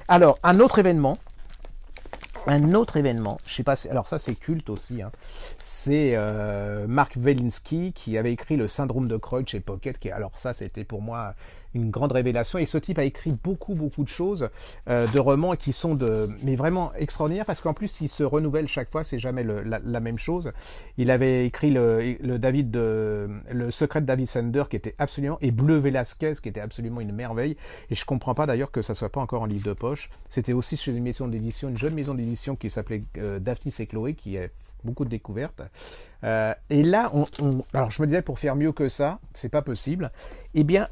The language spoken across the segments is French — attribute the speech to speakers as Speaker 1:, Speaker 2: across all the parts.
Speaker 1: Alors, un autre événement, je sais pas, alors ça c'est culte aussi, hein. C'est Mark Wielinski qui avait écrit Le syndrome de Kreutz chez Pocket, alors ça c'était pour moi une grande révélation, et ce type a écrit beaucoup de choses, de romans qui sont mais vraiment extraordinaires, parce qu'en plus il se renouvelle chaque fois, c'est jamais la même chose. Il avait écrit le secret de David Sander qui était absolument, et Bleu Velasquez qui était absolument une merveille, et je comprends pas d'ailleurs que ça soit pas encore en livre de poche. C'était aussi chez une maison d'édition, une jeune maison d'édition qui s'appelait Daphnis et Chloé, qui a beaucoup de découvertes. Et là, alors je me disais, pour faire mieux que ça, c'est pas possible. Eh bien,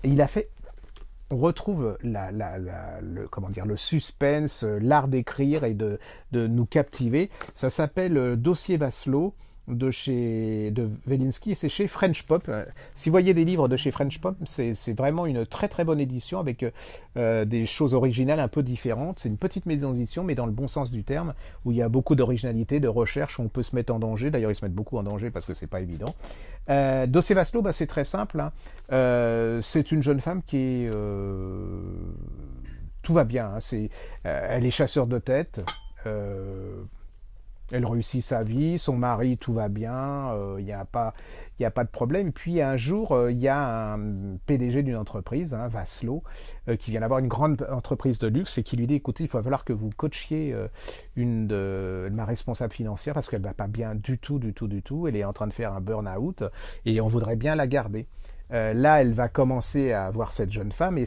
Speaker 1: on retrouve le suspense, l'art d'écrire et de nous captiver. Ça s'appelle Dossier Vasselot de Wielinski, et c'est chez French Pop. Si vous voyez des livres de chez French Pop, c'est vraiment une très très bonne édition, avec des choses originales un peu différentes. C'est une petite maison d'édition, mais dans le bon sens du terme, où il y a beaucoup d'originalité, de recherche, où on peut se mettre en danger. D'ailleurs, ils se mettent beaucoup en danger parce que c'est pas évident. Dossier Vasselot, c'est très simple, hein. C'est une jeune femme qui est... tout va bien, hein. Elle est chasseur de tête. Elle réussit sa vie, son mari, tout va bien, il n'y a pas de problème. Puis un jour, il y a un PDG d'une entreprise, hein, Vasselot, qui vient d'avoir une grande entreprise de luxe, et qui lui dit, écoutez, il va falloir que vous coachiez une de ma responsable financière, parce qu'elle ne va pas bien du tout. Elle est en train de faire un burn-out, et on voudrait bien la garder. Là, elle va commencer à voir cette jeune femme, et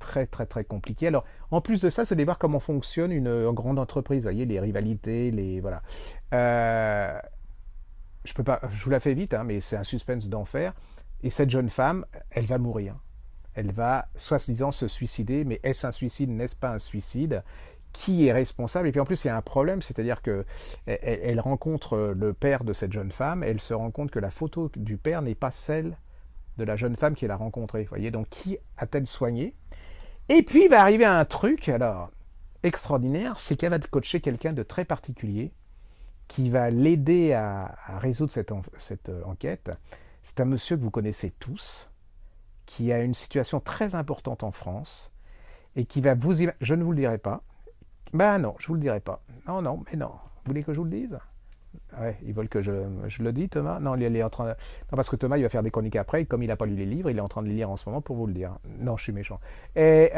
Speaker 1: très très très compliqué. Alors, en plus de ça, c'est de voir comment fonctionne une grande entreprise. Vous voyez, les rivalités, voilà. Je peux pas, je vous la fais vite, hein, mais c'est un suspense d'enfer. Et cette jeune femme, elle va mourir. Elle va, soi-disant, se suicider. Mais est-ce un suicide, n'est-ce pas un suicide? Qui est responsable? Et puis en plus, il y a un problème, c'est-à-dire que elle rencontre le père de cette jeune femme, et elle se rend compte que la photo du père n'est pas celle de la jeune femme qu'elle a rencontrée. Vous voyez, donc qui a-t-elle soigné? Et puis, il va arriver un truc, alors, extraordinaire, c'est qu'elle va coacher quelqu'un de très particulier, qui va l'aider à résoudre cette enquête. C'est un monsieur que vous connaissez tous, qui a une situation très importante en France, et qui va vous... Je ne vous le dirai pas. Ben non, je vous le dirai pas. Non, mais non. Vous voulez que je vous le dise? Ouais, ils veulent que je le dise, Thomas. Non, il est en train de... Non, parce que Thomas, il va faire des chroniques après, et comme il n'a pas lu les livres, il est en train de les lire en ce moment pour vous le dire. Non, je suis méchant. Et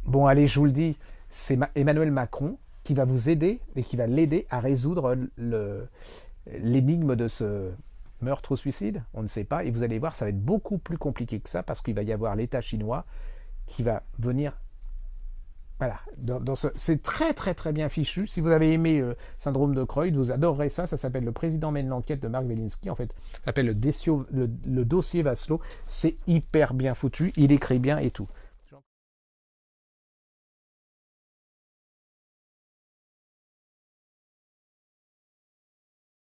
Speaker 1: bon, allez, je vous le dis, c'est Emmanuel Macron qui va vous aider, et qui va l'aider à résoudre l'énigme de ce meurtre ou suicide. On ne sait pas, et vous allez voir, ça va être beaucoup plus compliqué que ça, parce qu'il va y avoir l'État chinois qui va venir... Voilà, c'est très très très bien fichu. Si vous avez aimé Syndrome de Kreutz, vous adorerez ça. Ça s'appelle Le président mène l'enquête de Mark Wielinski. En fait, ça s'appelle le dossier Vasselot. C'est hyper bien foutu. Il écrit bien et tout.